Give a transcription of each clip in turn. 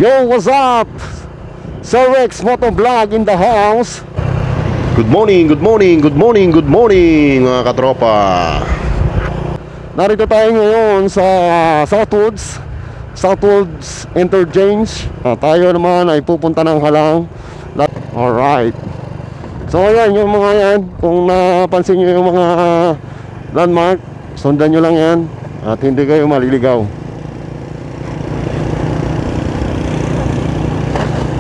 Yo, what's up? Sir Rex Motovlog in the house. Good morning, good morning, good morning, good morning mga katropa. Narito tayo ngayon sa Southwoods Interchange. Tayo naman ay pupunta ng Halang. Alright. So ayan, yung mga yan, kung napansin nyo yung mga landmark, sundan nyo lang yan at hindi kayo maliligaw.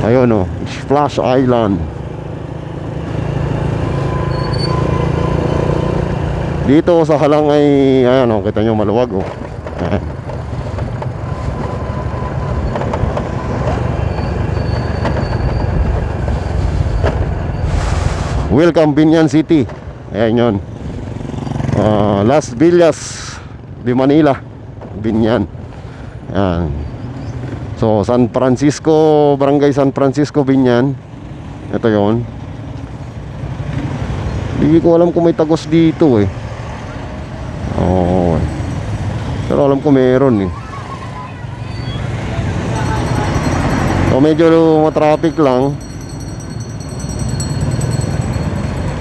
Ayun o, Splash Island. Dito sa Halang ay, ayan o, kita nyo maluwag o. Welcome Binyan City. Ayan yun, Las Villas de Manila, Binyan. Ayan. So San Francisco, Barangay San Francisco, Binyan. Ito yun. Hindi ko alam kung may tagos dito eh. Oh, pero alam ko meron eh. So medyo matraffic lang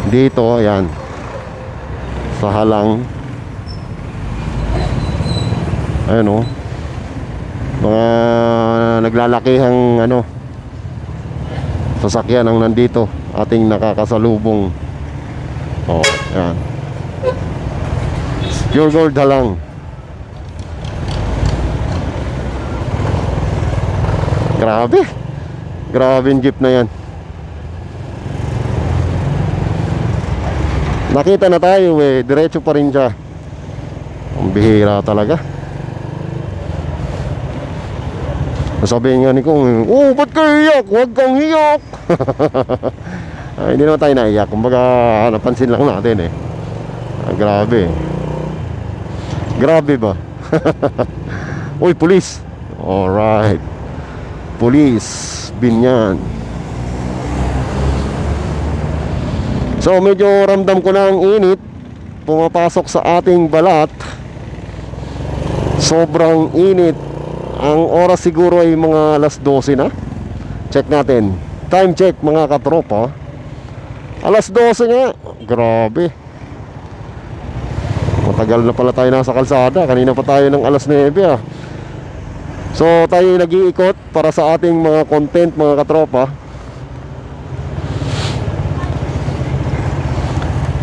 dito, ayan, sa Halang. Ayan o, mga naglalakihang sasakyan ang nandito, ating nakakasalubong. Oh, ayan, Pure Gold Halang. Grabe yung jeep na yan. Nakita na tayo eh, diretso pa rin siya. Ang bihira talaga. Sabihin nga ni Kong, oh, ba't ka iyak? Huwag kang iyak. Ay, hindi naman tayo naiyak. Kumbaga, napansin lang natin eh. Grabe. Grabe ba? Uy, police. Alright. Police, Binyan. So, medyo ramdam ko na ang init. Pumapasok sa ating balat. Sobrang init. Ang oras siguro ay mga alas 12 na. Check natin. Time check mga katropa. Alas 12 nga. Grabe. Matagal na pala tayo nasa kalsada. Kanina pa tayo ng alas 9 ah. So tayo nag-iikot para sa ating mga content mga katropa.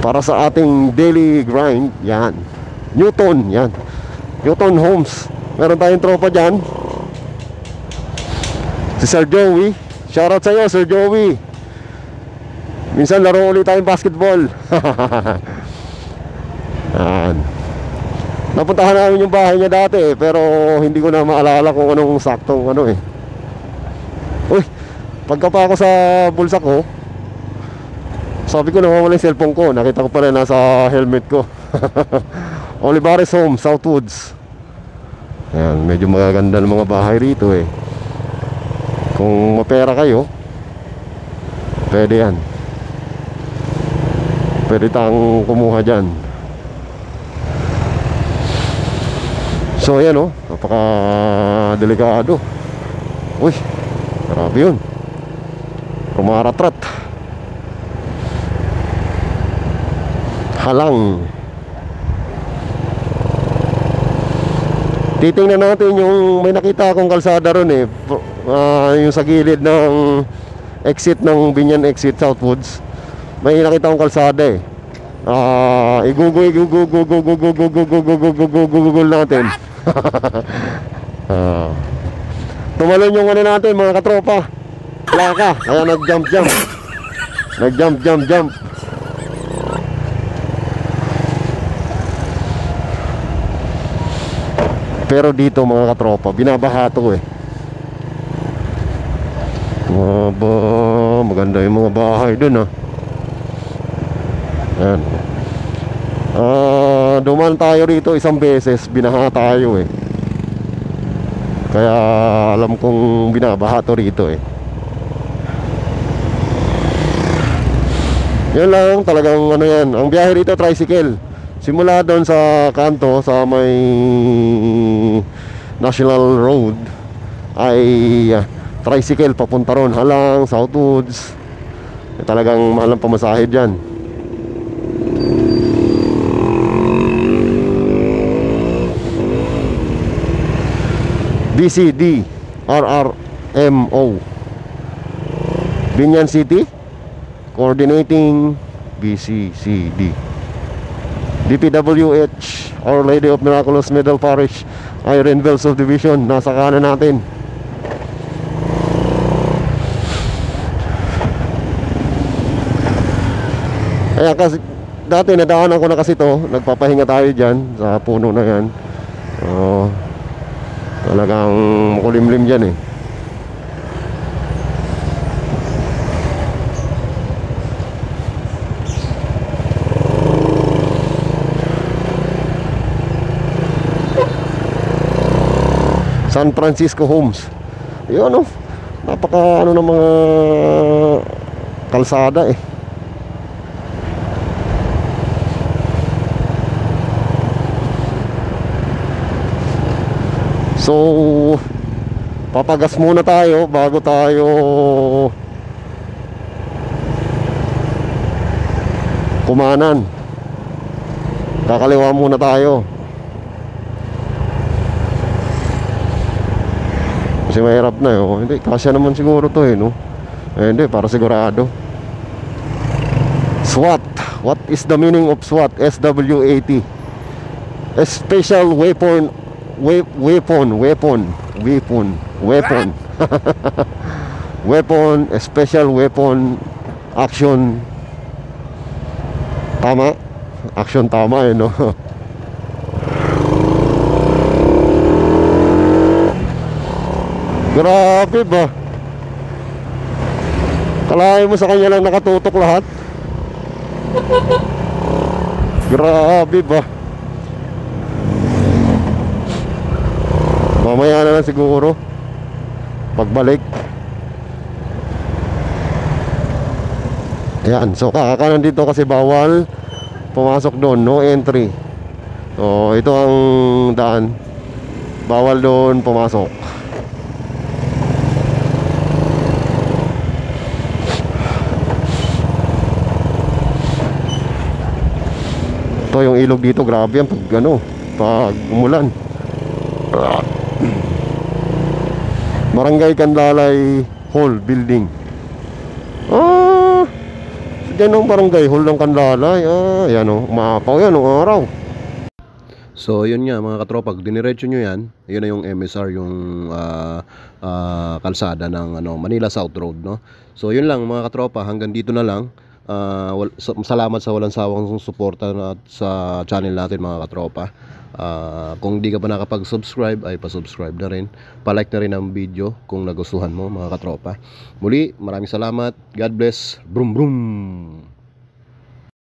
Para sa ating daily grind. Yan, Newton, yan, Newton Homes. Meron tayong tropa dyan, si Sir Joey. Shoutout sa iyo, Sir Joey. Minsan laro ulit tayong basketball. Yan. Napuntahan namin yung bahay niya dati pero hindi ko na maalala kung anong saktong eh. Uy, pagka pa ako sa bulsa ko, sabi ko nawawala yung cellphone ko. Nakita ko pala nasa helmet ko. Olivares Home, Southwoods. Ayan, medyo magaganda ng mga bahay rito eh. Kung mapera kayo, pwede yan. Pwede tayong kumuha dyan. So ayan o, napaka delikado. Uy, grabe yun. Rumaratrat. Halang. Titingnan natin yung may nakita akong kalsada ron eh, yung sa gilid ng exit ng Binyan exit Southwoods. May nakita akong kalsada eh. Google natin. Tumalon yung natin mga katropa. Plaka, kaya nag-jump. Pero dito mga katropa, binabaha to eh. Maganda yung mga bahay dun ah. Ayan. Duman tayo rito isang beses, binaha tayo eh. Kaya alam kong binabaha to rito eh. Yan lang, talagang yan. Ang biyahe rito tricycle. Simula doon sa kanto sa may National Road ay tricycle papunta ron, Halang, Southwoods. Talagang mahal ang pamasahe dyan. BCD RRMO Binyan City coordinating BCCD. DPWH Our Lady of Miraculous Middle Parish Ironville Subdivision, nasa kanan natin. Kaya kasi dati nadaanan ko na kasi to, nagpapahinga tayo dyan sa puno na yan. Talagang makulimlim dyan eh. San Francisco Homes. Yun, napaka ng mga kalsada eh. So papagas muna tayo bago tayo kumanan. Kakaliwa muna tayo kasi mahirap na hindi, kasya naman siguro to no? Hindi, para sigurado. SWAT. What is the meaning of SWAT? SWAT, Special Weapon Weapon, Special Weapon Action. Tama? Action tama no? Grabe ba? Kalahin mo sa kanya lang nakatutok lahat. Grabe ba? Mamaya na lang siguro pagbalik. Ayan, so kakakanan dito kasi bawal pumasok doon, no entry. So ito ang daan, bawal doon pumasok. Ito yung ilog dito, grabe yan pag umulan. Barangay Canlalay Hall Building. Diyan ang Barangay Hall ng Canlalay. Yan umapaw yan ng araw. So yun nga mga katropa, diniretso nyo yan. Yun na yung MSR, yung kalsada ng Manila South Road, no? So yun lang mga katropa, hanggang dito na lang. Salamat sa walang sawang suporta sa channel natin mga katropa. Kung di ka pa nakapag-subscribe ay pa-subscribe na rin, pa-like na rin ang video kung nagustuhan mo mga katropa. Muli, maraming salamat. God bless. Brum brum.